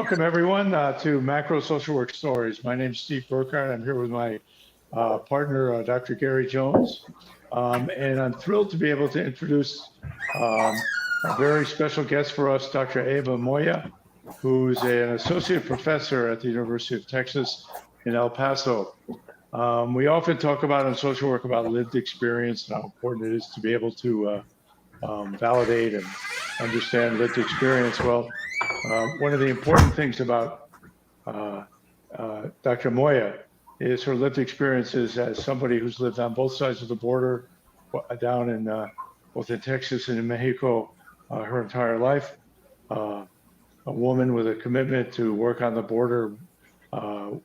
welcome everyone to Macro Social Work Stories. My name is Steve Burkhardt. I'm here with my partner, Dr. Gary Jones. And I'm thrilled to be able to introduce a very special guest for us, Dr. Eva Moya, who's an associate professor at the University of Texas in El Paso. We often talk about in social work about lived experience and how important it is to be able to validate and understand lived experience. Well, one of the important things about Dr. Moya is her lived experiences as somebody who's lived on both sides of the border, down in both in Texas and in Mexico, her entire life. A woman with a commitment to work on the border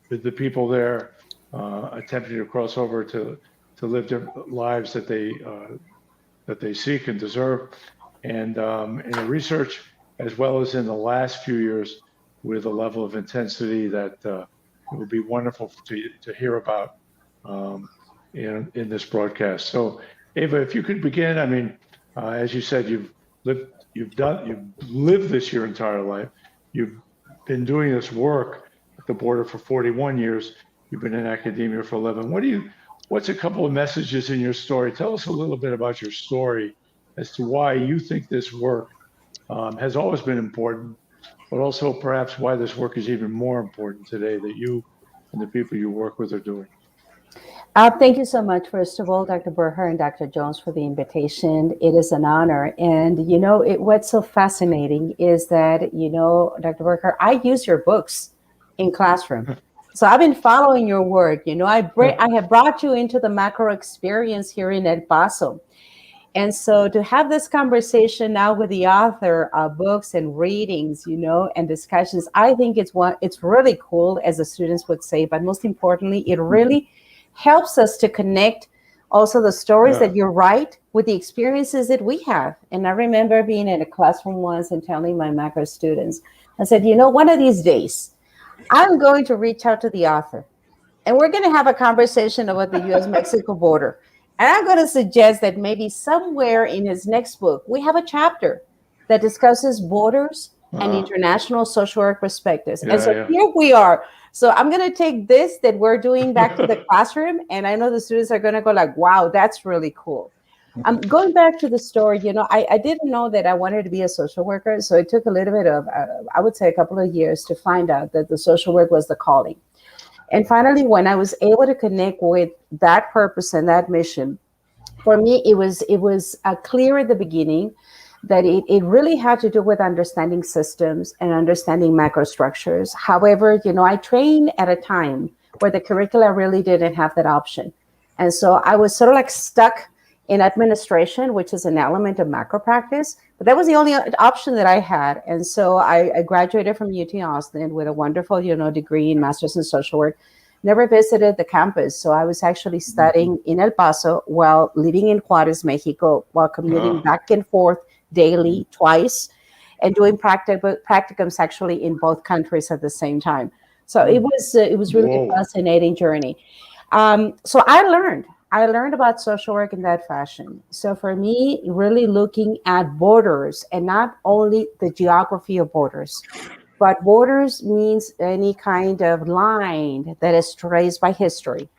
with the people there, attempting to cross over to live their lives that they seek and deserve, and in the research as well as in the last few years with a level of intensity that it would be wonderful to hear about in this broadcast. So, Eva, if you could begin. I mean, as you said, you've lived this your entire life. You've been doing this work at the border for 41 years. You've been in academia for 11. What's a couple of messages in your story? Tell us a little bit about your story as to why you think this work has always been important, but also perhaps why this work is even more important today that you and the people you work with are doing. Thank you so much, first of all, Dr. Burkhardt and Dr. Jones, for the invitation. It is an honor. And, what's so fascinating is that, Dr. Burkhardt, I use your books in classroom. So I've been following your work. I have brought you into the macro experience here in El Paso. And so to have this conversation now with the author of books and readings, and discussions, I think it's really cool, as the students would say, but most importantly, it really helps us to connect also the stories that you write with the experiences that we have. And I remember being in a classroom once and telling my macro students, I said, one of these days, I'm going to reach out to the author and we're going to have a conversation about the U.S.-Mexico border. And I'm going to suggest that maybe somewhere in his next book, we have a chapter that discusses borders and international social work perspectives. And so here we are. So I'm going to take this that we're doing back to the classroom. And I know the students are going to go like, wow, that's really cool. Going back to the story, I didn't know that I wanted to be a social worker. So it took a little bit of, I would say a couple of years to find out that the social work was the calling. And finally, when I was able to connect with that purpose and that mission, for me, it was clear at the beginning that it really had to do with understanding systems and understanding macro structures. However, I trained at a time where the curricula really didn't have that option. And so I was sort of like stuck in administration, which is an element of macro practice, but that was the only option that I had. And so I graduated from UT Austin with a wonderful, degree in Master's in Social Work. Never visited the campus. So I was actually studying in El Paso while living in Juarez, Mexico, while commuting back and forth daily, twice, and doing practicums actually in both countries at the same time. So it was really a fascinating journey. So I learned about social work in that fashion. So for me, really looking at borders and not only the geography of borders, but borders means any kind of line that is traced by history,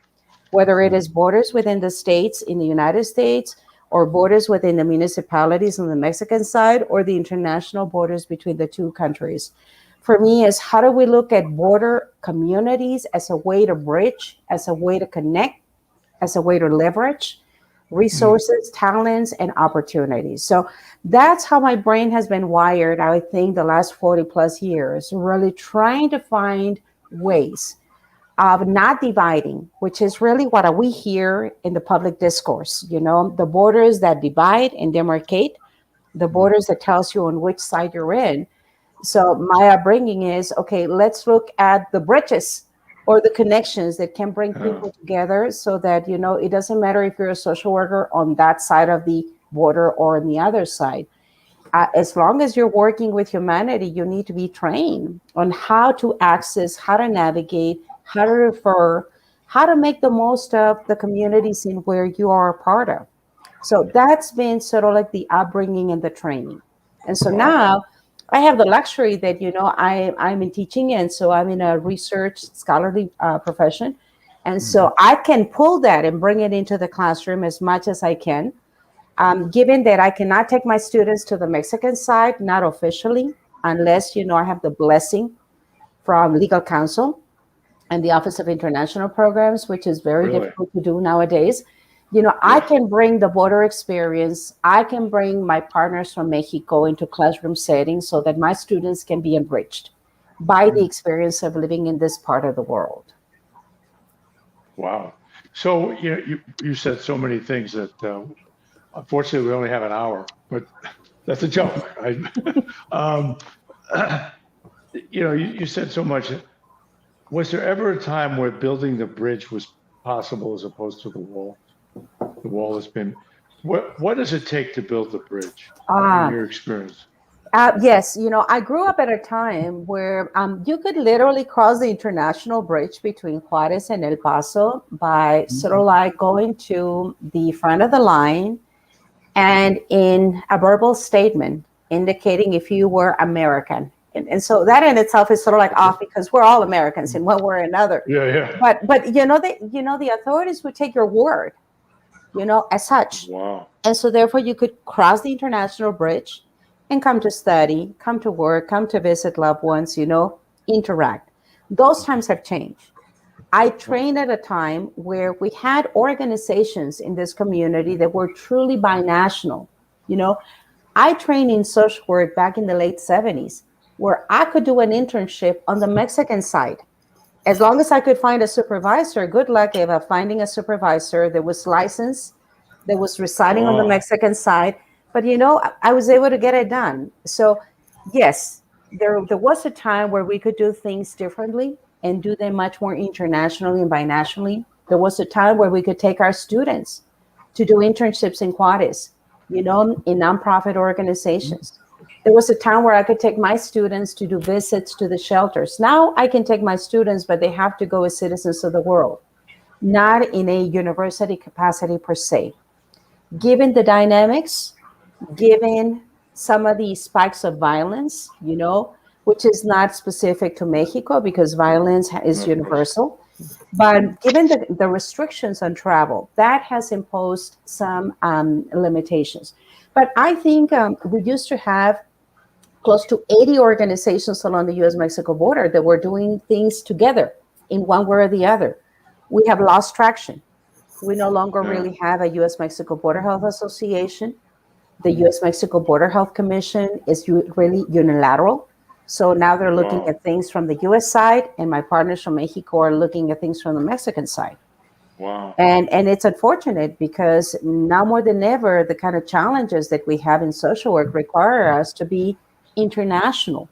whether it is borders within the states in the United States or borders within the municipalities on the Mexican side or the international borders between the two countries. For me, is how do we look at border communities as a way to bridge, as a way to connect, as a way to leverage resources, talents, and opportunities. So that's how my brain has been wired, I think, the last 40 plus years, really trying to find ways of not dividing, which is really what we hear in the public discourse, the borders that divide and demarcate, the borders that tells you on which side you're in. So my upbringing is, okay, let's look at the bridges or the connections that can bring people together so that, it doesn't matter if you're a social worker on that side of the border or on the other side. As long as you're working with humanity, you need to be trained on how to access, how to navigate, how to refer, how to make the most of the communities in where you are a part of. So that's been sort of like the upbringing and the training. And so now I have the luxury that, I'm in teaching, and so I'm in a research scholarly profession. And so I can pull that and bring it into the classroom as much as I can. Given that I cannot take my students to the Mexican side, not officially, unless, I have the blessing from legal counsel and the Office of International Programs, which is very Really? difficult to do nowadays. I Yeah. can bring the border experience. I can bring my partners from Mexico into classroom settings so that my students can be enriched by the experience of living in this part of the world. Wow. So you said so many things that unfortunately we only have an hour, but that's a joke. Um, you said so much. Was there ever a time where building the bridge was possible as opposed to the wall? The wall has been. What does it take to build the bridge, in Ah, your experience? yes, I grew up at a time where you could literally cross the international bridge between Juarez and El Paso by sort of like going to the front of the line and in a verbal statement indicating if you were American. And so that in itself is sort of like Okay. off because we're all Americans in one way or another. Yeah, yeah. But the authorities would take your word, as such. Wow. And so therefore you could cross the international bridge and come to study, come to work, come to visit loved ones, interact. Those times have changed. I trained at a time where we had organizations in this community that were truly binational. You know, I trained in social work back in the late 70s, where I could do an internship on the Mexican side. As long as I could find a supervisor, good luck, Eva, finding a supervisor that was licensed, that was residing on the Oh, Mexican side. But I was able to get it done. So yes, there was a time where we could do things differently and do them much more internationally and binationally. There was a time where we could take our students to do internships in Juarez, in nonprofit organizations. There was a time where I could take my students to do visits to the shelters. Now I can take my students, but they have to go as citizens of the world, not in a university capacity per se. Given the dynamics, given some of the spikes of violence, which is not specific to Mexico because violence is of course. universal, but given the restrictions on travel, that has imposed some limitations. But I think we used to have close to 80 organizations along the US Mexico border that were doing things together in one way or the other. We have lost traction. We no longer Yeah. really have a US Mexico Border Health Association. The US Mexico Border Health Commission is really unilateral. So now they're looking Wow. at things from the US side, and my partners from Mexico are looking at things from the Mexican side. Wow. And it's unfortunate because now more than ever, the kind of challenges that we have in social work require us to be international,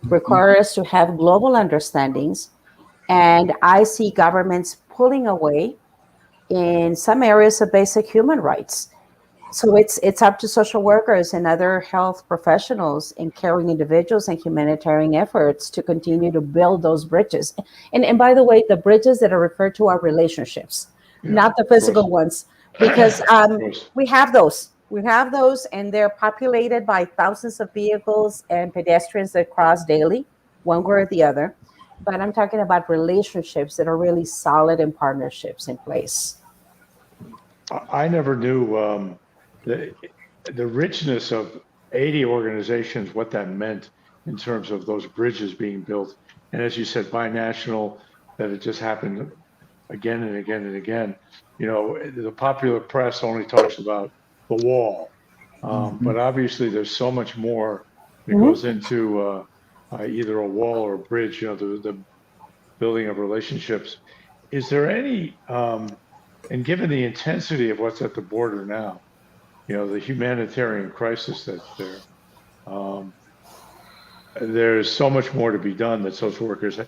require us to have global understandings. And I see governments pulling away in some areas of basic human rights. So it's up to social workers and other health professionals and caring individuals and humanitarian efforts to continue to build those bridges. And by the way, the bridges that are referred to are relationships, Yeah. not the Of course. physical ones, because Of course. we have those. We have those, and they're populated by thousands of vehicles and pedestrians that cross daily, one way or the other. But I'm talking about relationships that are really solid and partnerships in place. I never knew the the richness of 80 organizations, what that meant in terms of those bridges being built. And as you said, binational, that it just happened again and again and again. The popular press only talks about the wall, but obviously there's so much more that Mhm. goes into either a wall or a bridge. The building of relationships. Is there any, and given the intensity of what's at the border now, the humanitarian crisis that's there, um, there's so much more to be done that social workers,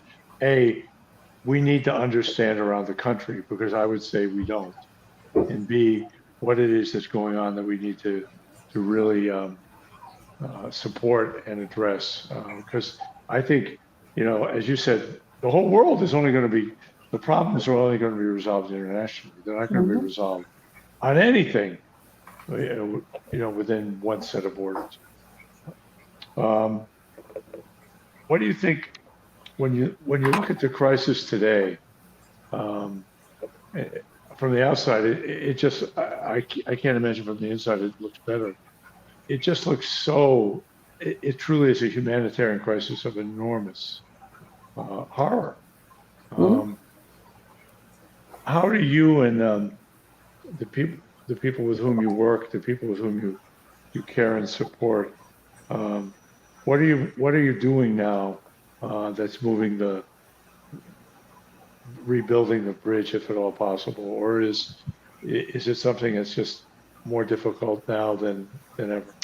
A, we need to understand around the country because I would say we don't, and B, what it is that's going on that we need to really support and address. Because I think, as you said, the whole world is only going to be, the problems are only going to be resolved internationally. They're not going to be Mhm. resolved on anything, within one set of borders. Um, What do you think when you look at the crisis today? Um, eh, from the outside, it just I can't imagine from the inside it looks better. It just looks so. It truly is a humanitarian crisis of enormous horror. Mhm. Um, how do you and the people with whom you work, the people with whom you care and support, um, what are you doing now that's moving the rebuilding the bridge, if at all possible, or is it something that's just more difficult now than ever?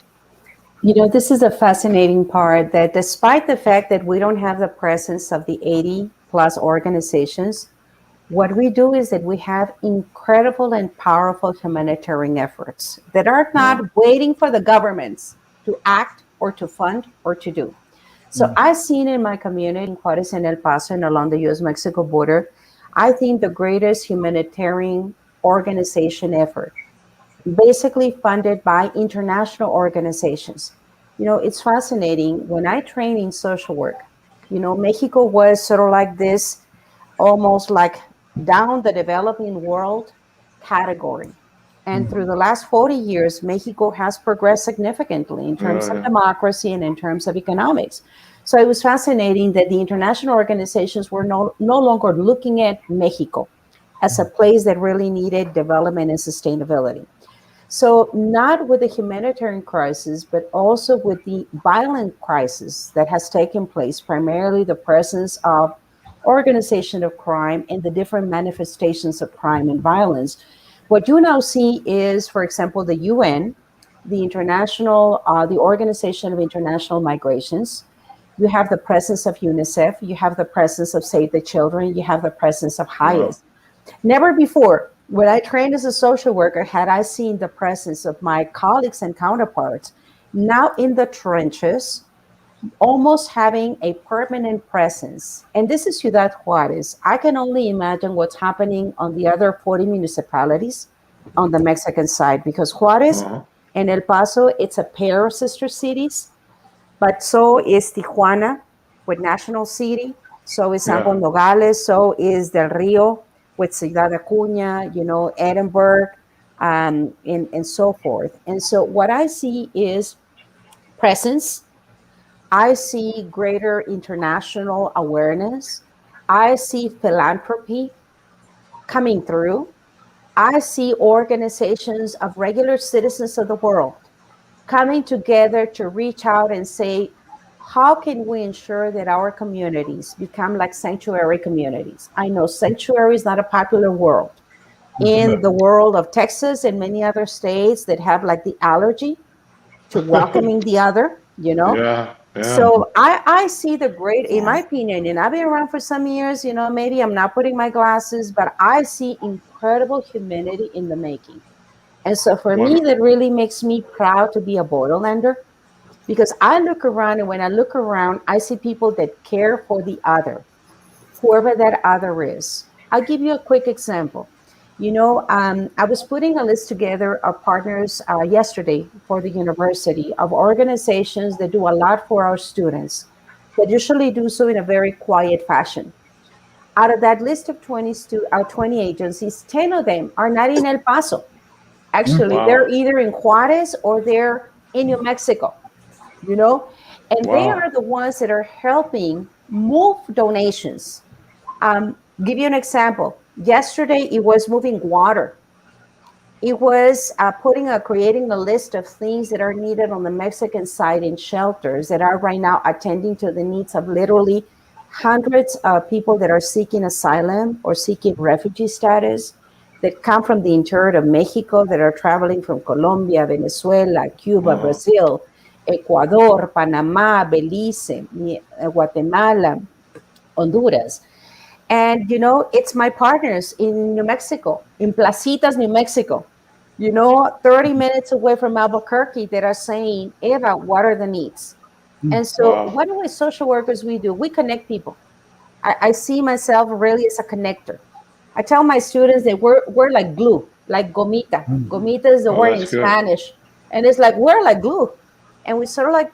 You know, this is a fascinating part that despite the fact that we don't have the presence of the 80 plus organizations, what we do is that we have incredible and powerful humanitarian efforts that are not Wow. waiting for the governments to act or to fund or to do. So Mm. I've seen in my community in Juarez and El Paso and along the US-Mexico border, I think the greatest humanitarian organization effort, basically funded by international organizations. You know, it's fascinating. When I train in social work, you know, Mexico was sort of like this, almost like down the developing world category. And through Mm. the last 40 years, Mexico has progressed significantly in terms of Yeah. democracy and in terms of economics. So it was fascinating that the international organizations were no longer looking at Mexico as a place that really needed development and sustainability. So, not with the humanitarian crisis, but also with the violent crisis that has taken place, primarily the presence of organization of crime and the different manifestations of crime and violence. What you now see is, for example, the UN, the Organization of International Migrations. You have the presence of UNICEF, you have the presence of Save the Children, you have the presence of Wow. HIAS. Never before, when I trained as a social worker, had I seen the presence of my colleagues and counterparts now in the trenches, almost having a permanent presence. And this is Ciudad Juarez. I can only imagine what's happening on the other 40 municipalities on the Mexican side, because Juarez Uh-huh. and El Paso, it's a pair of sister cities, but so is Tijuana with National City. So is San Yeah. Juan Nogales. So is Del Rio with Ciudad Acuña, you know, Edinburgh, and so forth. And so what I see is presence. I see greater international awareness. I see philanthropy coming through. I see organizations of regular citizens of the world coming together to reach out and say, how can we ensure that our communities become like sanctuary communities? I know sanctuary is not a popular word in the world of Texas and many other states that have like the allergy to welcoming the other, you know? Yeah. Yeah. So I see the great, in my opinion, and I've been around for some years, you know, maybe I'm not putting my glasses, but I see incredible humanity in the making. And so for me, Wonderful. that really makes me proud to be a borderlander because I look around, and when I look around, I see people that care for the other, whoever that other is. I'll give you a quick example. You know, I was putting a list together of partners yesterday for the university of organizations that do a lot for our students, that usually do so in a very quiet fashion. Out of that list of 20 agencies, 10 of them are not in El Paso. Actually, they're Wow. either in Juarez or they're in New Mexico, you know, and they Wow. are the ones that are helping move donations. Give you an example. Yesterday, it was moving water. It was creating a list of things that are needed on the Mexican side in shelters that are right now attending to the needs of literally hundreds of people that are seeking asylum or seeking refugee status that come from the interior of Mexico, that are traveling from Colombia, Venezuela, Cuba, Uh-huh. Brazil, Ecuador, Panama, Belize, Guatemala, Honduras. And, you know, it's my partners in New Mexico, in Placitas, New Mexico, you know, 30 minutes away from Albuquerque, that are saying, Eva, what are the needs? And so, Wow. what do we social workers we do? We connect people. I see myself really as a connector. I tell my students that we're like glue, like gomita. Gomita is the Oh, word that's in good. Spanish. And it's like we're like glue. And we sort of like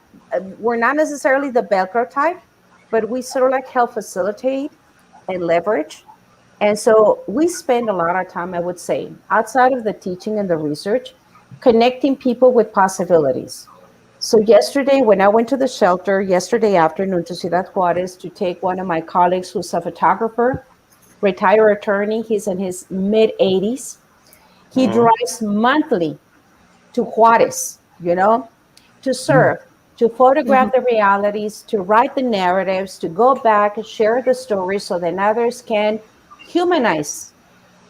we're not necessarily the Velcro type, but we sort of like help facilitate and leverage. And so we spend a lot of time, I would say, outside of the teaching and the research, connecting people with possibilities. So yesterday, when I went to the shelter yesterday afternoon to Ciudad Juarez to take one of my colleagues who's a photographer, retired attorney, he's in his mid 80s. He Uh-huh. drives monthly to Juarez, to serve, to photograph the realities, to write the narratives, to go back and share the stories so that others can humanize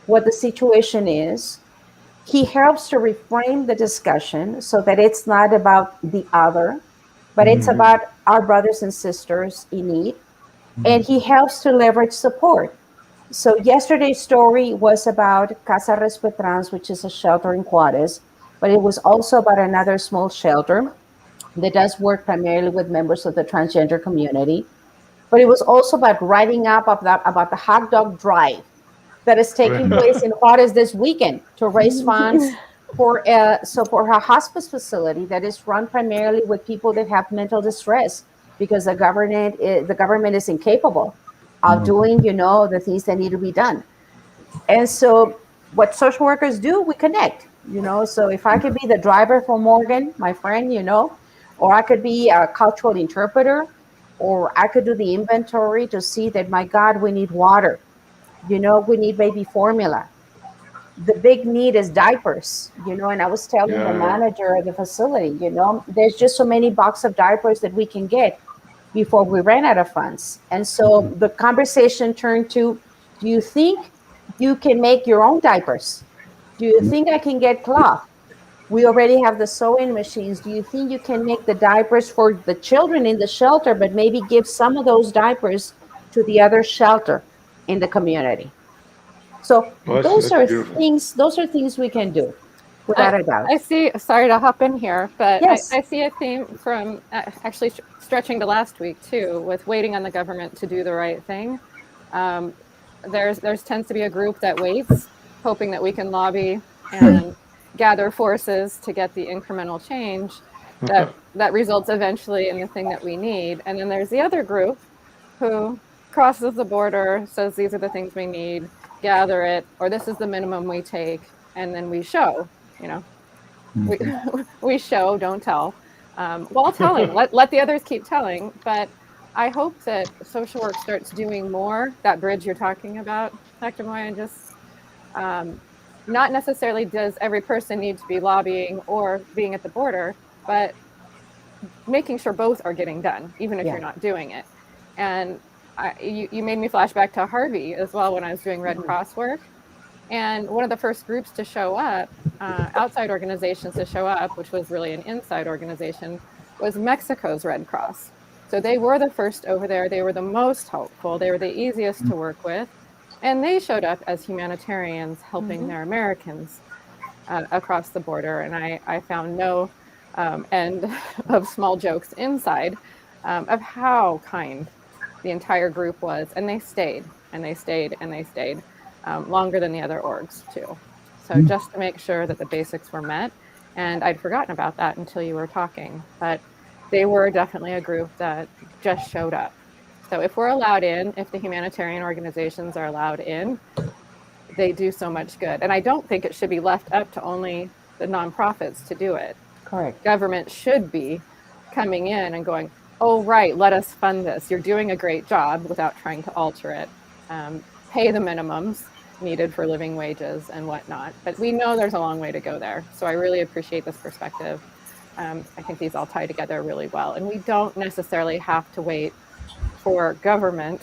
what the situation is. He helps to reframe the discussion so that it's not about the other, but it's about our brothers and sisters in need. And he helps to leverage support. So yesterday's story was about Casa Respetrans, which is a shelter in Juarez, but it was also about another small shelter that does work primarily with members of the transgender community. But it was also about writing up about the hot dog drive that is taking place in Juarez this weekend to raise funds for a hospice facility that is run primarily with people that have mental distress because the government is incapable of doing the things that need to be done. And so what social workers do, we connect. So if I could be the driver for Morgan, my friend, or I could be a cultural interpreter, or I could do the inventory to see that, my God, we need water, we need baby formula. The big need is diapers, and I was telling the Yeah. manager of the facility, there's just so many box of diapers that we can get before we ran out of funds. And so the conversation turned to, do you think you can make your own diapers? Do you think I can get cloth? We already have the sewing machines. Do you think you can make the diapers for the children in the shelter, but maybe give some of those diapers to the other shelter in the community? So Well, those that's are beautiful. things. Those are things we can do, I, without a doubt. I see, sorry to hop in here, but Yes. I see a theme from actually stretching to last week too, with waiting on the government to do the right thing. Um, there's tends to be a group that waits, hoping that we can lobby and gather forces to get the incremental change that results eventually in the thing that we need. And then there's the other group who crosses the border, says these are the things we need, gather it, or this is the minimum we take, and then we show, you know, we, we show, don't tell, while telling, let the others keep telling. But I hope that social work starts doing more, that bridge you're talking about, Dr. Moya, and just not necessarily does every person need to be lobbying or being at the border, but making sure both are getting done, even if Yeah. you're not doing it. And you made me flash back to Harvey as well when I was doing Red Cross work. And one of the first groups to show up, outside organizations to show up, which was really an inside organization, was Mexico's Red Cross. So they were the first over there. They were the most helpful. They were the easiest to work with. And they showed up as humanitarians helping their Americans across the border. And I found no end of small jokes inside of how kind the entire group was. And they stayed and they stayed and they stayed longer than the other orgs too. So just to make sure that the basics were met. And I'd forgotten about that until you were talking, but they were definitely a group that just showed up. So if we're allowed in, if the humanitarian organizations are allowed in, they do so much good. And I don't think it should be left up to only the nonprofits to do it. Correct. Government should be coming in and going, oh, right, let us fund this. You're doing a great job, without trying to alter it. Pay the minimums needed for living wages and whatnot. But we know there's a long way to go there. So I really appreciate this perspective. I think these all tie together really well. And we don't necessarily have to wait for government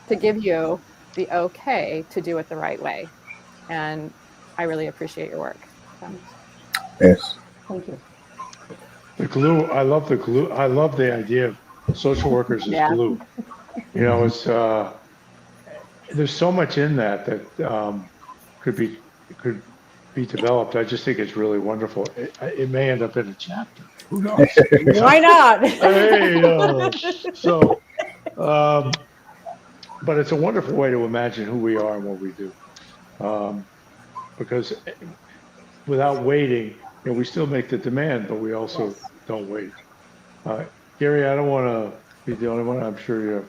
to give you the okay to do it the right way. And I really appreciate your work. So. Yes. Thank you. The glue, I love the glue. I love the idea of social workers as Yeah. glue. It's there's so much in that could be could be developed. I just think it's really wonderful. It may end up in a chapter. Who knows? Why not? Hey, so, but it's a wonderful way to imagine who we are and what we do. Because without waiting, we still make the demand, but we also don't wait. Gary, I don't want to be the only one. I'm sure you're.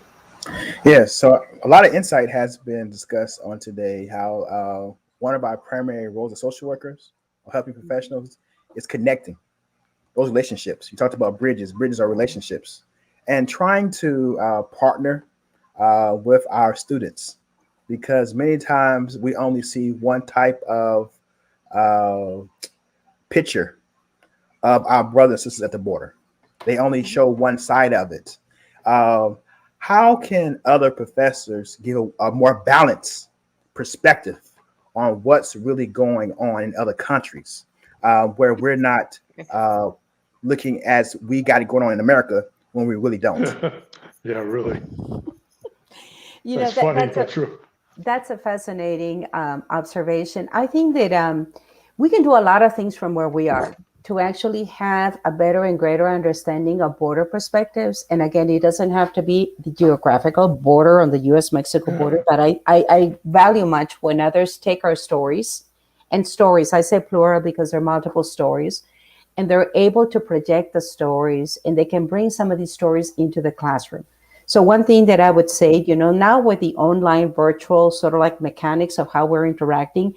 Yeah, so a lot of insight has been discussed on today. How one of our primary roles as social workers or helping professionals is connecting those relationships. You talked about bridges. Bridges are relationships, and trying to partner with our students, because many times we only see one type of uh, picture of our brothers and sisters at the border. They only show one side of it. Um, how can other professors give a more balanced perspective on what's really going on in other countries, where we're not uh, looking as we got it going on in America when we really don't? Yeah, really. You know, That's funny, that's but a true. that's a fascinating observation. I think that we can do a lot of things from where we are to actually have a better and greater understanding of border perspectives. And again, it doesn't have to be the geographical border on the US-Mexico border, but I value much when others take our stories and stories. I say plural because there are multiple stories, and they're able to project the stories, and they can bring some of these stories into the classroom. So one thing that I would say, now with the online virtual sort of like mechanics of how we're interacting,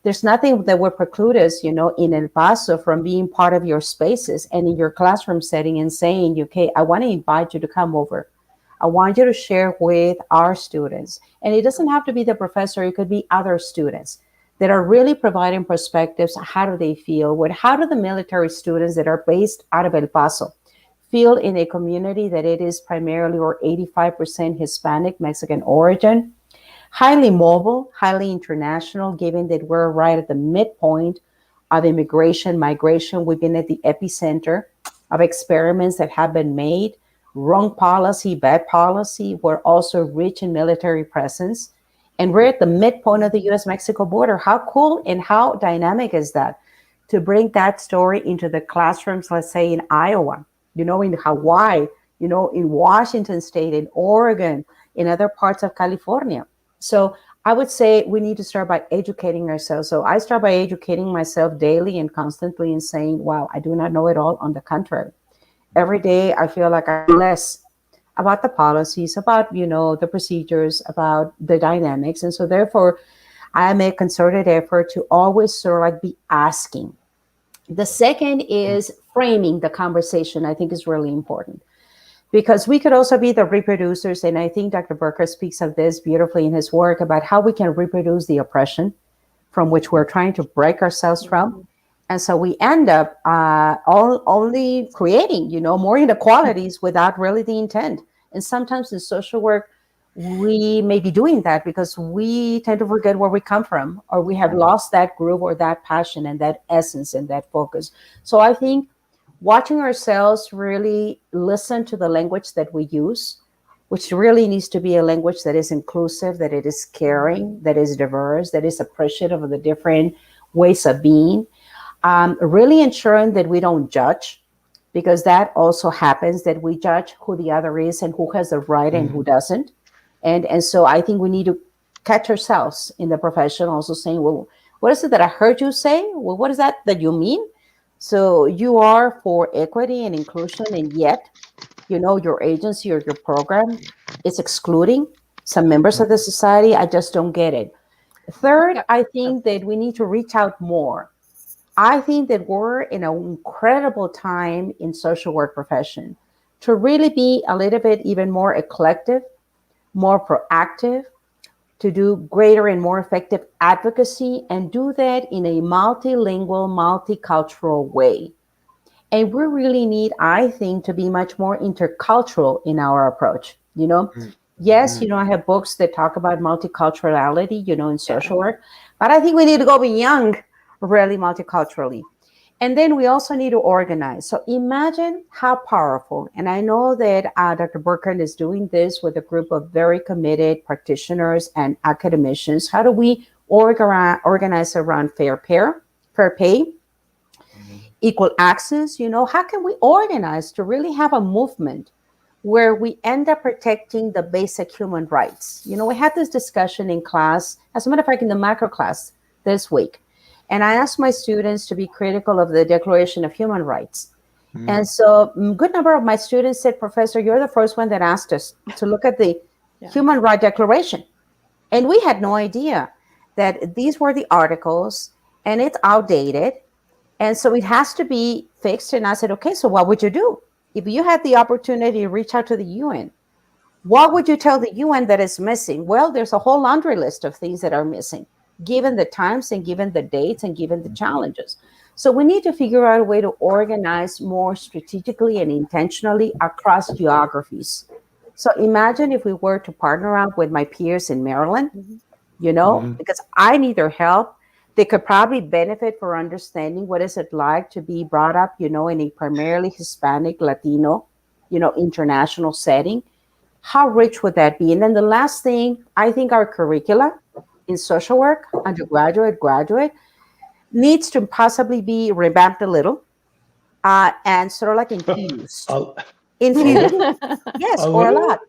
there's nothing that would preclude us, in El Paso from being part of your spaces and in your classroom setting and saying, okay, I want to invite you to come over. I want you to share with our students. And it doesn't have to be the professor, it could be other students that are really providing perspectives. How do they feel? How do the military students that are based out of El Paso feel in a community that it is primarily or 85% Hispanic, Mexican origin, highly mobile, highly international, given that we're right at the midpoint of immigration, migration. We've been at the epicenter of experiments that have been made, wrong policy, bad policy. We're also rich in military presence. And we're at the midpoint of the US-Mexico border. How cool and how dynamic is that to bring that story into the classrooms, let's say in Iowa, in Hawaii, in Washington State, in Oregon, in other parts of California. So I would say we need to start by educating ourselves. So I start by educating myself daily and constantly and saying, wow, I do not know it all. On the contrary, every day I feel like I know less about the policies, about, the procedures, about the dynamics. And so therefore, I make a concerted effort to always sort of like be asking. The second is framing the conversation, I think is really important, because we could also be the reproducers. And I think Dr. Burker speaks of this beautifully in his work about how we can reproduce the oppression from which we're trying to break ourselves from. And so we end up only creating, more inequalities without really the intent. And sometimes in social work, we may be doing that because we tend to forget where we come from, or we have lost that groove or that passion and that essence and that focus. So I think watching ourselves really listen to the language that we use, which really needs to be a language that is inclusive, that it is caring, that is diverse, that is appreciative of the different ways of being. Really ensuring that we don't judge, because that also happens, that we judge who the other is and who has the right and who doesn't. And so I think we need to catch ourselves in the profession also saying, well, what is it that I heard you say? Well, what is that you mean? So you are for equity and inclusion, and yet, your agency or your program is excluding some members of the society. I just don't get it. Third, I think that we need to reach out more. I think that we're in an incredible time in social work profession to really be a little bit even more eclectic, more proactive, to do greater and more effective advocacy, and do that in a multilingual, multicultural way. And we really need, I think, to be much more intercultural in our approach. Yes, I have books that talk about multiculturality, in social work, but I think we need to go beyond really multiculturally. And then we also need to organize. So imagine how powerful, and I know that Dr. Burkhardt is doing this with a group of very committed practitioners and academicians. How do we organize around fair pay, equal access? How can we organize to really have a movement where we end up protecting the basic human rights? We had this discussion in class, as a matter of fact, in the macro class this week. And I asked my students to be critical of the Declaration of Human Rights. And so a good number of my students said, Professor, you're the first one that asked us to look at the Human Rights Declaration. And we had no idea that these were the articles and it's outdated. And so it has to be fixed. And I said, okay, so what would you do? If you had the opportunity to reach out to the UN, what would you tell the UN that is missing? Well, there's a whole laundry list of things that are missing, given the times and given the dates and given the challenges. So we need to figure out a way to organize more strategically and intentionally across geographies. So imagine if we were to partner up with my peers in Maryland, because I need their help. They could probably benefit for understanding what is it like to be brought up, in a primarily Hispanic, Latino, international setting. How rich would that be? And then the last thing, I think our curricula in social work, undergraduate, graduate, needs to possibly be revamped a little and sort of like infused. Infused, yes, or a lot.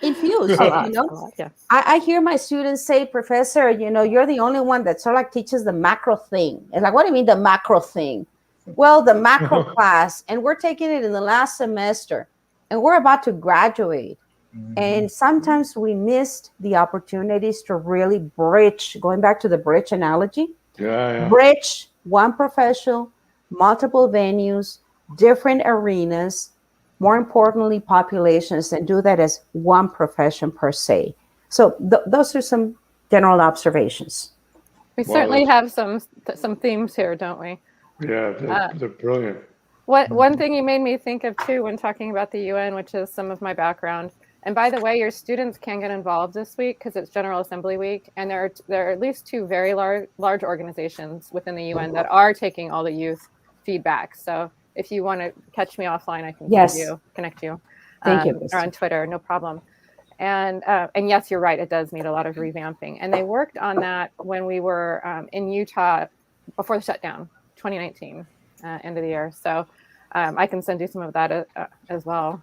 Infused, A lot, yeah. I hear my students say, Professor, you're the only one that sort of like teaches the macro thing. It's like, what do you mean the macro thing? Well, the macro class, and we're taking it in the last semester, and we're about to graduate. And sometimes we missed the opportunities to really bridge, going back to the bridge analogy, bridge one professional, multiple venues, different arenas, more importantly, populations, and do that as one profession per se. So those are some general observations. We certainly have some themes here, don't we? Yeah, they're brilliant. One thing you made me think of too when talking about the UN, which is some of my background. And by the way, your students can get involved this week because it's General Assembly Week, and there are at least two very large organizations within the UN that are taking all the youth feedback. So if you want to catch me offline, I can connect you. Thank you. Or on Twitter, no problem. And yes, you're right, it does need a lot of revamping. And they worked on that when we were in Utah before the shutdown, 2019, end of the year. So I can send you some of that as well.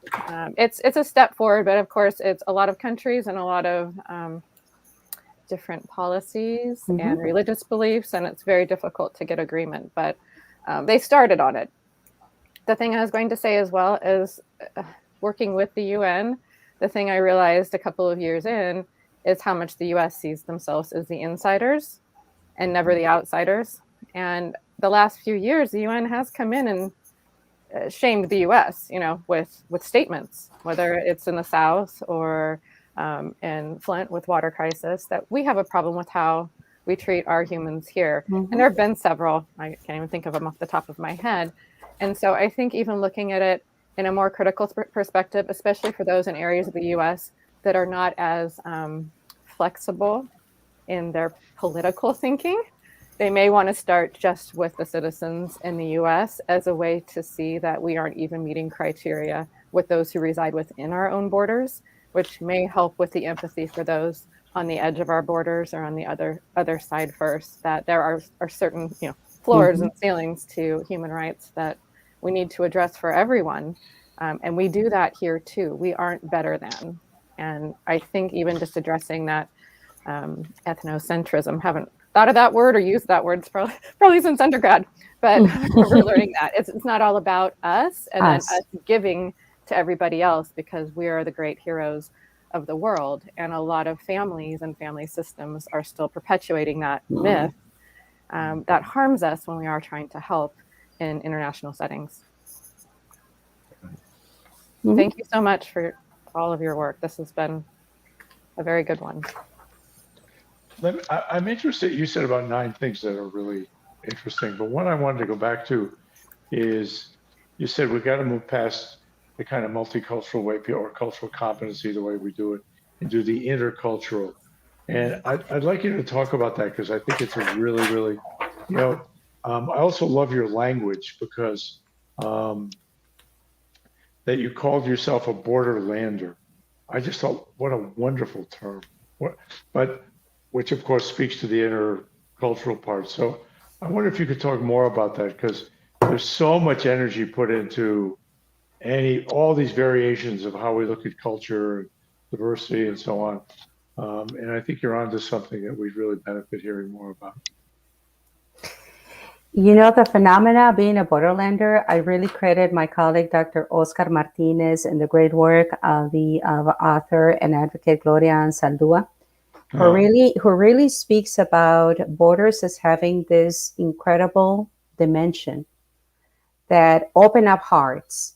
It's a step forward, but of course, it's a lot of countries and a lot of different policies and religious beliefs, and it's very difficult to get agreement. But they started on it. The thing I was going to say as well is working with the UN, the thing I realized a couple of years in is how much the US sees themselves as the insiders and never the outsiders. And the last few years, the UN has come in and shamed the US, with statements, whether it's in the South or in Flint with water crisis, that we have a problem with how we treat our humans here. And there have been several, I can't even think of them off the top of my head. And so I think even looking at it in a more critical perspective, especially for those in areas of the US that are not as flexible in their political thinking, they may want to start just with the citizens in the US as a way to see that we aren't even meeting criteria with those who reside within our own borders, which may help with the empathy for those on the edge of our borders or on the other side first, that there are certain floors and ceilings to human rights that we need to address for everyone. And we do that here too. We aren't better than. And I think even just addressing that ethnocentrism, haven't thought of that word or used that word probably since undergrad, but we're learning that it's not all about us and then us giving to everybody else, because we are the great heroes of the world. And a lot of families and family systems are still perpetuating that myth that harms us when we are trying to help in international settings. Thank you so much for all of your work. This has been a very good one. I'm interested, you said about 9 things that are really interesting, but one I wanted to go back to is, you said we got to move past the kind of multicultural way or cultural competency, the way we do it, and do the intercultural. And I'd like you to talk about that, because I think it's a really, really, I also love your language, because that you called yourself a borderlander. I just thought, what a wonderful term. But which of course speaks to the intercultural part. So I wonder if you could talk more about that, because there's so much energy put into all these variations of how we look at culture, diversity, and so on. And I think you're onto something that we'd really benefit hearing more about. You know, the phenomena of being a borderlander, I really credit my colleague, Dr. Oscar Martinez, and the great work of the author and advocate Gloria Ansaldúa, who really speaks about borders as having this incredible dimension that open up hearts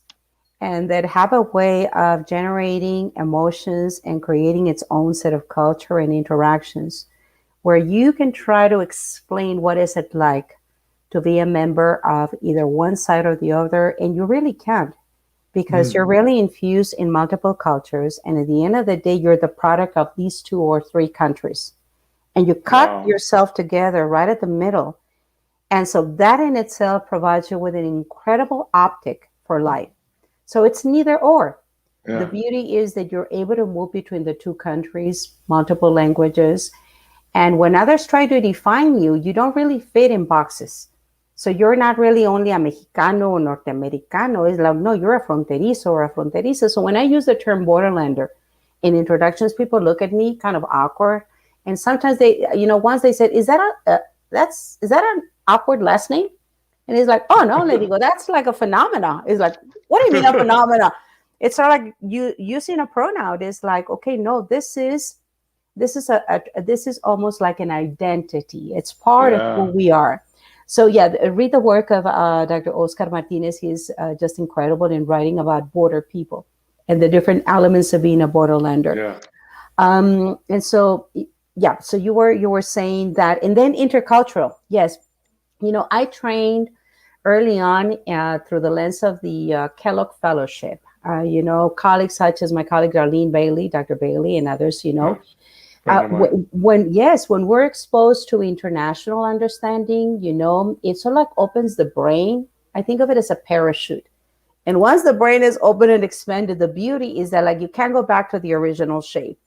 and that have a way of generating emotions and creating its own set of culture and interactions where you can try to explain what is it like to be a member of either one side or the other, and you really can't because you're really infused in multiple cultures, and at the end of the day, you're the product of these 2 or 3 countries, and you cut yourself together right at the middle, and so that in itself provides you with an incredible optic for life. So it's neither or. Yeah. The beauty is that you're able to move between the 2 countries, multiple languages, and when others try to define you, you don't really fit in boxes. So you're not really only a Mexicano or Norteamericano. It's like, no, you're a fronterizo or a fronteriza. So when I use the term borderlander in introductions, people look at me kind of awkward. And sometimes they, once they said, is that an awkward last name? And he's like, oh, no, let me go. That's like a phenomena. It's like, what do you mean a phenomena? It's sort of like you using a pronoun. It's like, okay, no, this is almost like an identity. It's part of who we are. So read the work of Dr. Oscar Martinez. He's just incredible in writing about border people and the different elements of being a borderlander. Yeah. And so you were saying that, and then intercultural. Yes, I trained early on through the lens of the Kellogg Fellowship. Colleagues such as my colleague Darlene Bailey, Dr. Bailey, and others. When we're exposed to international understanding, it sort of like opens the brain. I think of it as a parachute. And once the brain is open and expanded, the beauty is that like you can't go back to the original shape.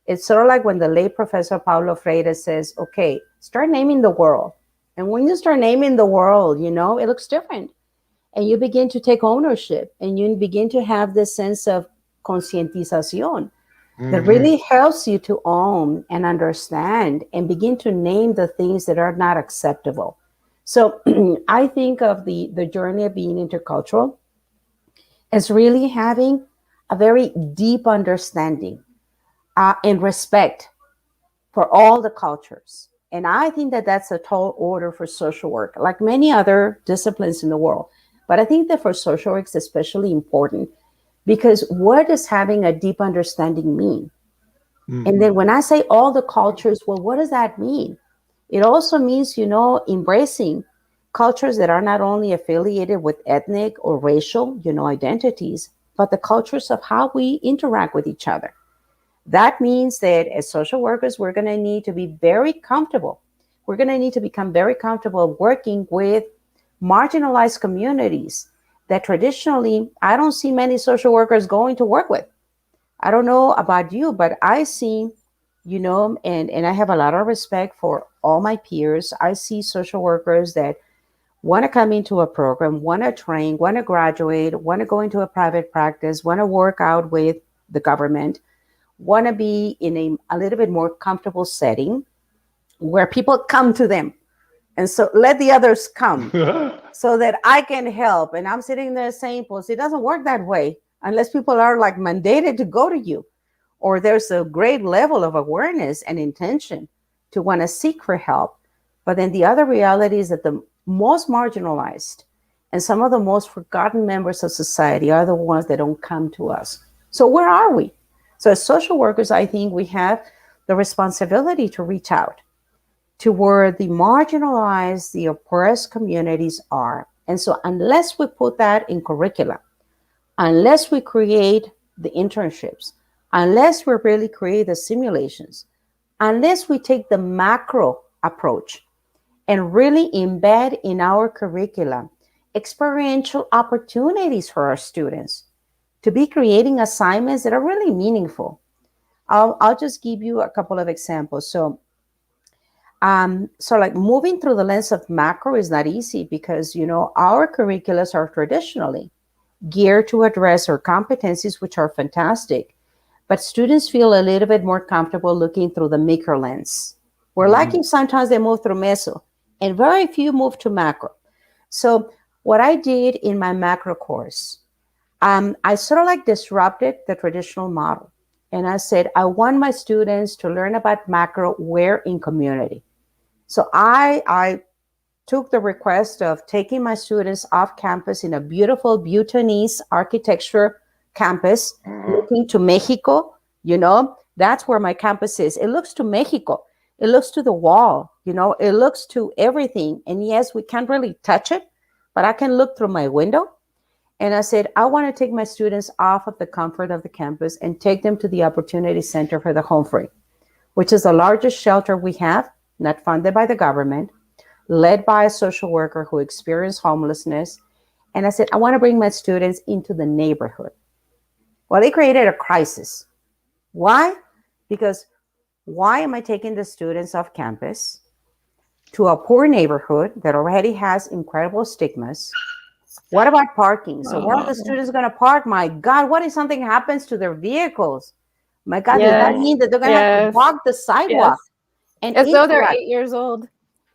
It's sort of like when the late Professor Paulo Freire says, okay, start naming the world. And when you start naming the world, it looks different. And you begin to take ownership and you begin to have this sense of concientización. That really helps you to own and understand and begin to name the things that are not acceptable. So I think of the journey of being intercultural as really having a very deep understanding and respect for all the cultures. And I think that that's a tall order for social work, like many other disciplines in the world. But I think that for social work, it's especially important. Because what does having a deep understanding mean? And then when I say all the cultures, well, what does that mean? It also means, embracing cultures that are not only affiliated with ethnic or racial, identities, but the cultures of how we interact with each other. That means that as social workers, we're going to need to be very comfortable. We're going to need to become very comfortable working with marginalized communities that traditionally, I don't see many social workers going to work with. I don't know about you, but I see, and I have a lot of respect for all my peers. I see social workers that want to come into a program, want to train, want to graduate, want to go into a private practice, want to work out with the government, want to be in a little bit more comfortable setting where people come to them. And so let the others come so that I can help. And I'm sitting there saying, well, it doesn't work that way unless people are like mandated to go to you, or there's a great level of awareness and intention to want to seek for help. But then the other reality is that the most marginalized and some of the most forgotten members of society are the ones that don't come to us. So where are we? So as social workers, I think we have the responsibility to reach out to where the marginalized, the oppressed communities are. And so unless we put that in curricula, unless we create the internships, unless we really create the simulations, unless we take the macro approach and really embed in our curricula experiential opportunities for our students to be creating assignments that are really meaningful. I'll just give you a couple of examples. So like moving through the lens of macro is not easy because, our curriculums are traditionally geared to address our competencies, which are fantastic. But students feel a little bit more comfortable looking through the micro lens. We're lucky sometimes they move through meso, and very few move to macro. So what I did in my macro course, I sort of like disrupted the traditional model. And I said, I want my students to learn about macro where in community. So I took the request of taking my students off campus in a beautiful Bhutanese architecture campus, looking to Mexico. That's where my campus is. It looks to Mexico. It looks to the wall. It looks to everything. And yes, we can't really touch it, but I can look through my window. And I said, I want to take my students off of the comfort of the campus and take them to the Opportunity Center for the Home Free, which is the largest shelter we have, not funded by the government, led by a social worker who experienced homelessness. And I said, I want to bring my students into the neighborhood. Well, they created a crisis. Why? Because why am I taking the students off campus to a poor neighborhood that already has incredible stigmas? What about parking? So where are the students going to park? My God, what if something happens to their vehicles? My God, does that mean that they're going to have to walk the sidewalk? And as though they're 8 years old.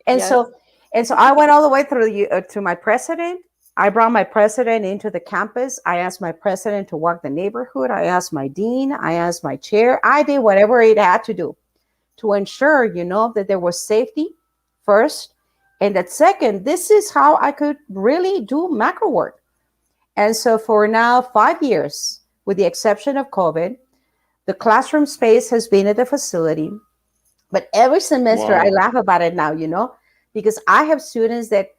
And so I went all the way through to my president. I brought my president into the campus. I asked my president to walk the neighborhood. I asked my dean. I asked my chair. I did whatever it had to do to ensure, that there was safety first. And that second, this is how I could really do macro work. And so for now, 5 years, with the exception of COVID, the classroom space has been at the facility. But every semester, I laugh about it now, because I have students that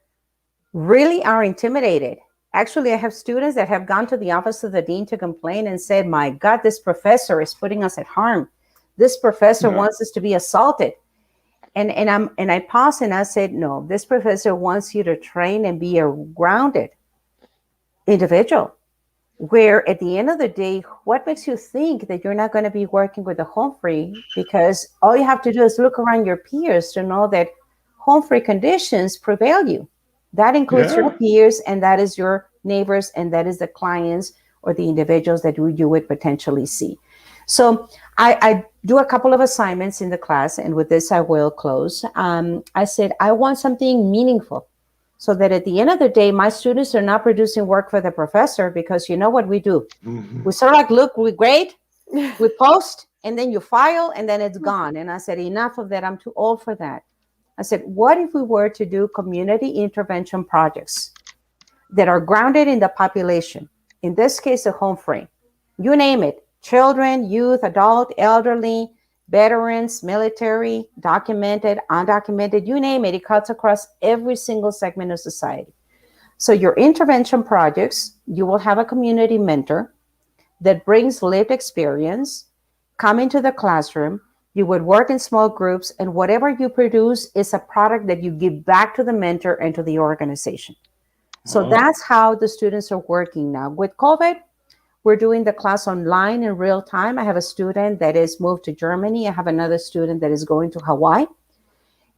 really are intimidated. Actually, I have students that have gone to the office of the dean to complain and said, my God, this professor is putting us at harm. This professor wants us to be assaulted. And I paused and I said, no, this professor wants you to train and be a grounded individual, where at the end of the day, what makes you think that you're not going to be working with the home free? Because all you have to do is look around your peers to know that home free conditions prevail you. That includes your peers, and that is your neighbors, and that is the clients or the individuals that you would potentially see. So I do a couple of assignments in the class, and with this I will close. I said, I want something meaningful so that at the end of the day, my students are not producing work for the professor, because you know what we do? We sort of like, look, we grade, we post, and then you file, and then it's gone. And I said, enough of that. I'm too old for that. I said, what if we were to do community intervention projects that are grounded in the population? In this case, the home free. You name it. Children, youth, adult, elderly, veterans, military, documented, undocumented, you name it. It cuts across every single segment of society. So your intervention projects, you will have a community mentor that brings lived experience, come into the classroom. You would work in small groups, and whatever you produce is a product that you give back to the mentor and to the organization. So that's how the students are working now. With COVID, we're doing the class online in real time. I have a student that is moved to Germany. I have another student that is going to Hawaii.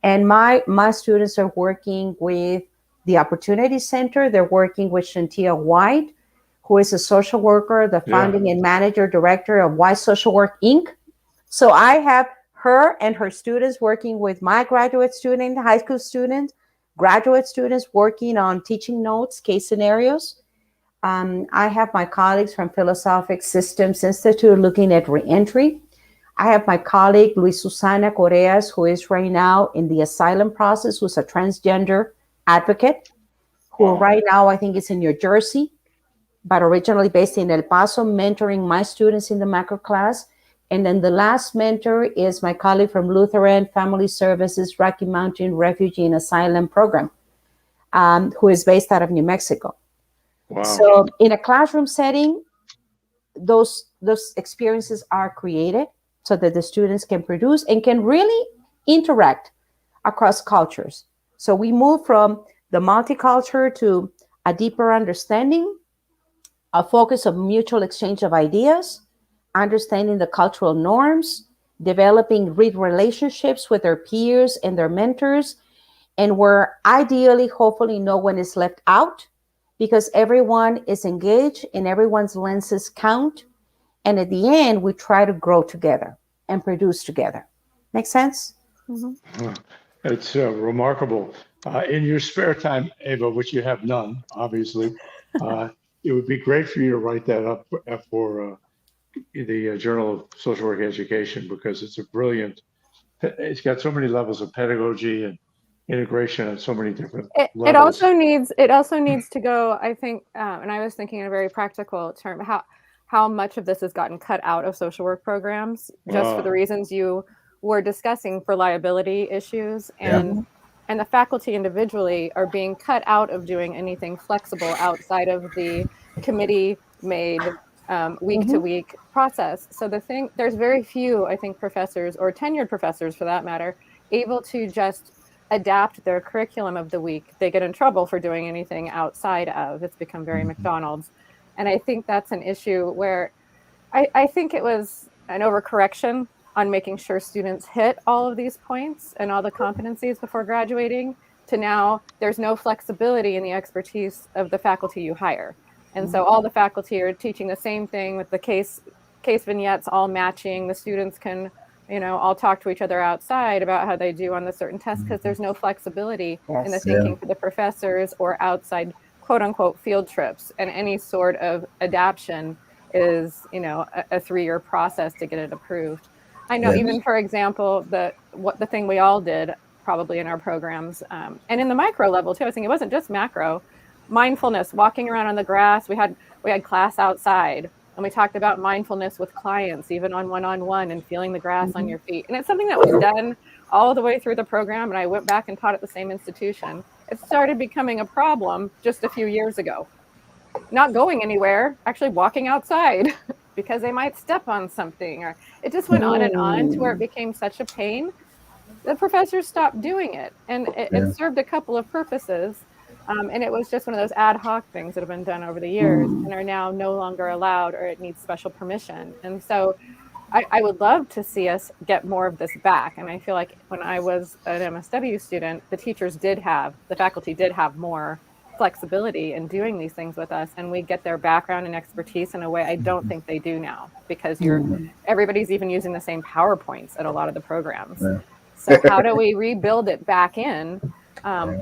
And my students are working with the Opportunity Center. They're working with Shantia White, who is a social worker, the founding and manager director of White Social Work, Inc. So I have her and her students working with my graduate student, high school students, graduate students working on teaching notes, case scenarios. I have my colleagues from Philosophic Systems Institute looking at reentry. I have my colleague, Luis Susana Correas, who is right now in the asylum process, who's a transgender advocate, who right now I think is in New Jersey, but originally based in El Paso, mentoring my students in the macro class. And then the last mentor is my colleague from Lutheran Family Services Rocky Mountain Refugee and Asylum Program, who is based out of New Mexico. Wow. So in a classroom setting, those experiences are created so that the students can produce and can really interact across cultures. So we move from the multicultural to a deeper understanding, a focus of mutual exchange of ideas, understanding the cultural norms, developing real relationships with their peers and their mentors, and where ideally, hopefully, no one is left out, because everyone is engaged and everyone's lenses count. And at the end, we try to grow together and produce together. Make sense? It's remarkable. in your spare time, Ava, which you have none, obviously, it would be great for you to write that up for the Journal of Social Work Education, because it's a brilliant, it's got so many levels of pedagogy and integration on so many different It levels. also needs to go, I think, and I was thinking in a very practical term, how much of this has gotten cut out of social work programs just for the reasons you were discussing, for liability issues, and the faculty individually are being cut out of doing anything flexible outside of the committee made week to week process. So there's very few, I think, professors, or tenured professors for that matter, able to just adapt their curriculum of the week. They get in trouble for doing anything outside of. It's become very McDonald's. And I think that's an issue where I think it was an overcorrection on making sure students hit all of these points and all the competencies before graduating, to now there's no flexibility in the expertise of the faculty you hire. And so all the faculty are teaching the same thing with the case vignettes all matching. The students can, all talk to each other outside about how they do on the certain tests, because there's no flexibility in the thinking for the professors, or outside quote unquote field trips. And any sort of adaptation is, a 3-year process to get it approved. I know, even for example, the thing we all did probably in our programs, and in the micro level too, I was thinking it wasn't just macro. Mindfulness, walking around on the grass. We had class outside, and we talked about mindfulness with clients, even on one-on-one, and feeling the grass on your feet. And it's something that was done all the way through the program, and I went back and taught at the same institution. It started becoming a problem just a few years ago. Not going anywhere, actually walking outside because they might step on something, or it just went on and on to where it became such a pain. The professors stopped doing it, and it served a couple of purposes. And it was just one of those ad hoc things that have been done over the years and are now no longer allowed, or it needs special permission. And so I would love to see us get more of this back. And I feel like when I was an MSW student, the faculty did have more flexibility in doing these things with us, and we get their background and expertise in a way I don't think they do now, because everybody's even using the same PowerPoints at a lot of the programs. So how do we rebuild it back in?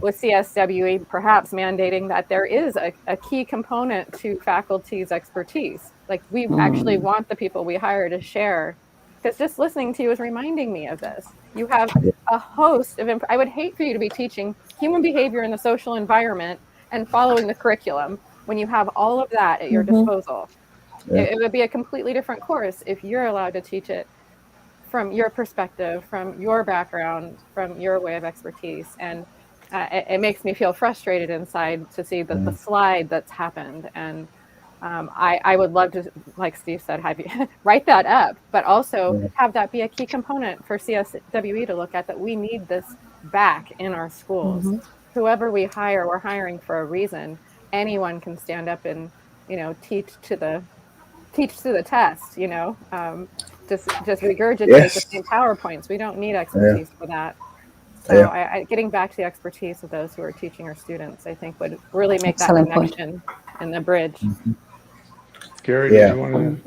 With CSWE perhaps mandating that there is a key component to faculty's expertise. Like, we actually want the people we hire to share, because just listening to you is reminding me of this. You have a host of, I would hate for you to be teaching human behavior in the social environment and following the curriculum when you have all of that at your disposal. It would be a completely different course if you're allowed to teach it from your perspective, from your background, from your way of expertise. And it makes me feel frustrated inside to see the slide that's happened. And I would love to, like Steve said, have you write that up, but also have that be a key component for CSWE to look at, that we need this back in our schools. Whoever we hire, we're hiring for a reason. Anyone can stand up and, teach to the test, just regurgitate the same PowerPoints. We don't need expertise for that. So getting back to the expertise of those who are teaching our students, I think would really make that connection and the bridge. Gary, did you want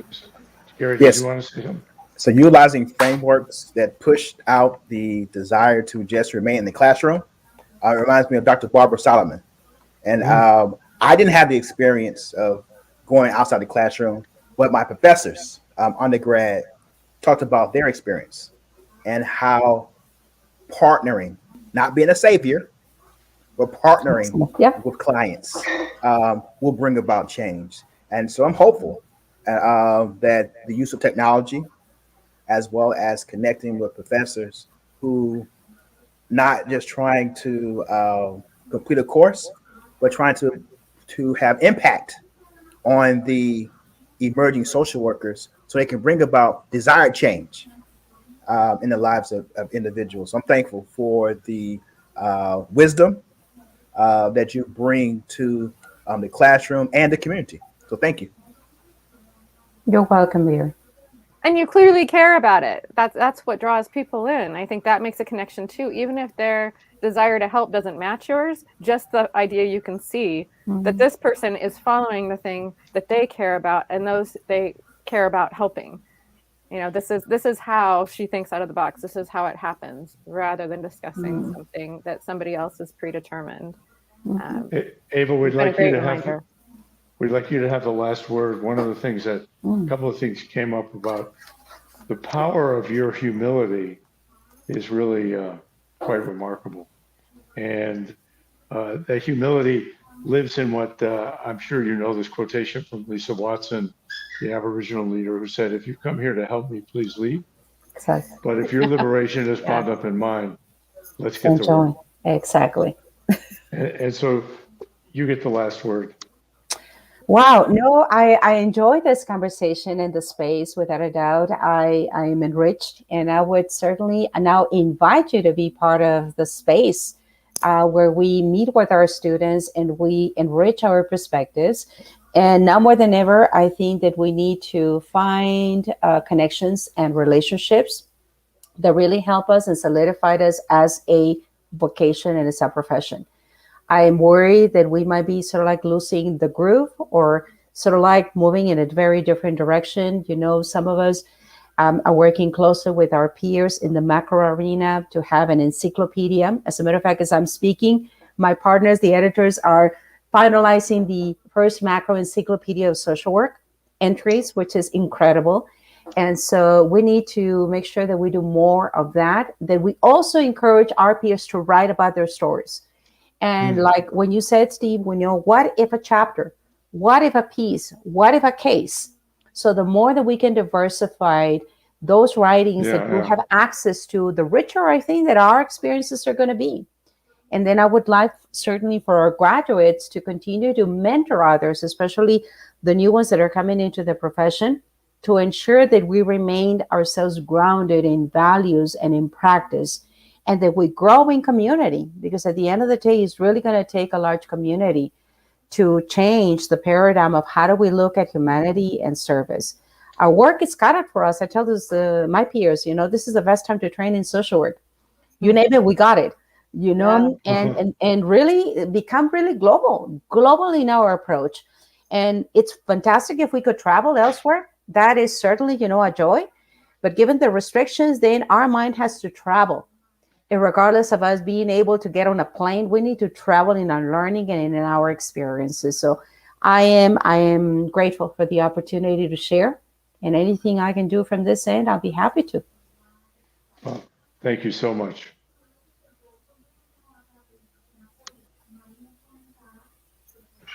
to say something? So utilizing frameworks that pushed out the desire to just remain in the classroom reminds me of Dr. Barbara Solomon. And I didn't have the experience of going outside the classroom, but my professors, undergrad, talked about their experience and how partnering, not being a savior, but partnering with clients will bring about change. And so I'm hopeful that the use of technology, as well as connecting with professors who not just trying to complete a course, but trying to have impact on the emerging social workers, so they can bring about desired change in the lives of individuals. So I'm thankful for the wisdom that you bring to the classroom and the community. So thank you. You're welcome, dear. And you clearly care about it. That's what draws people in. I think that makes a connection too. Even if their desire to help doesn't match yours, just the idea you can see that this person is following the thing that they care about, and those they care about helping. this is how she thinks out of the box. This is how it happens, rather than discussing something that somebody else has predetermined. Ava, we'd It's been a like you great to have reminder. the last word. One of the things a couple of things came up about the power of your humility is really quite remarkable. And that humility lives in what I'm sure you know this quotation from Lisa Watson, the Aboriginal leader, who said, "If you come here to help me, please leave. Exactly. But if your liberation is bound up in mine, let's get to Enjoy. work." Exactly. And so you get the last word. Wow. No, I enjoy this conversation in the space without a doubt. I am enriched, and I would certainly now invite you to be part of the space where we meet with our students and we enrich our perspectives. And now more than ever, I think that we need to find connections and relationships that really help us and solidify us as a vocation and as a profession. I am worried that we might be sort of like losing the groove or sort of like moving in a very different direction. Some of us are working closer with our peers in the macro arena to have an encyclopedia. As a matter of fact, as I'm speaking, my partners, the editors, are finalizing the first macro encyclopedia of social work entries, which is incredible. And so we need to make sure that we do more of that, that we also encourage our peers to write about their stories. And like when you said, Steve, what if a chapter, what if a piece, what if a case? So the more that we can diversify those writings that you have access to, the richer I think that our experiences are going to be. And then I would like certainly for our graduates to continue to mentor others, especially the new ones that are coming into the profession, to ensure that we remain ourselves grounded in values and in practice, and that we grow in community, because at the end of the day, it's really going to take a large community to change the paradigm of how do we look at humanity and service. Our work is scattered for us. I tell this my peers, this is the best time to train in social work. You name it, we got it. And really become really global in our approach. And it's fantastic if we could travel elsewhere. That is certainly, a joy. But given the restrictions, then our mind has to travel. And regardless of us being able to get on a plane, we need to travel in our learning and in our experiences. So I am grateful for the opportunity to share. And anything I can do from this end, I'll be happy to. Well, thank you so much.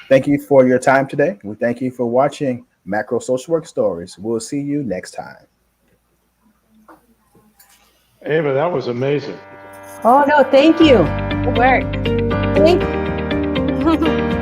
Thank you for your time today. We thank you for watching Macro Social Work Stories. We'll see you next time. Ava, that was amazing. Oh, no, thank you. Good work. Thank you.